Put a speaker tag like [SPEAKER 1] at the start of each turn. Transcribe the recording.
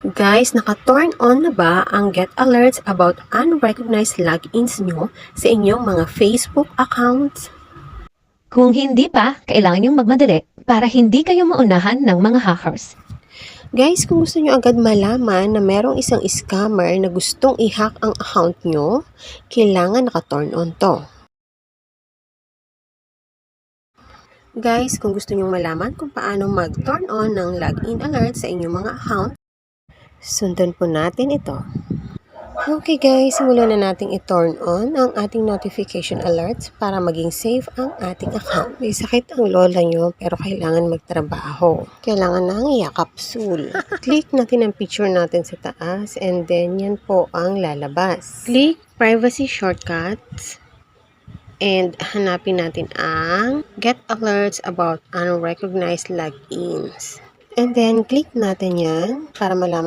[SPEAKER 1] Guys, naka-turn on na ba ang Get Alerts about unrecognized logins nyo sa inyong mga Facebook accounts?
[SPEAKER 2] Kung hindi pa, kailangan niyong magmadali para hindi kayo maunahan ng mga hackers.
[SPEAKER 1] Guys, kung gusto nyo agad malaman na merong isang scammer na gustong i-hack ang account nyo, kailangan naka-turn on to. Guys, kung gusto nyo malaman kung paano mag-turn on ng login alert sa inyong mga account, sundan po natin ito. Okay guys, simulan na nating i-turn on ang ating notification alerts para maging safe ang ating account. May sakit ang lola nyo pero kailangan magtrabaho. Kailangan nang i-capsule. Click natin ang picture natin sa taas and then yan po ang lalabas. Click privacy shortcuts and hanapin natin ang get alerts about unrecognized logins. And then click natin yan para malaman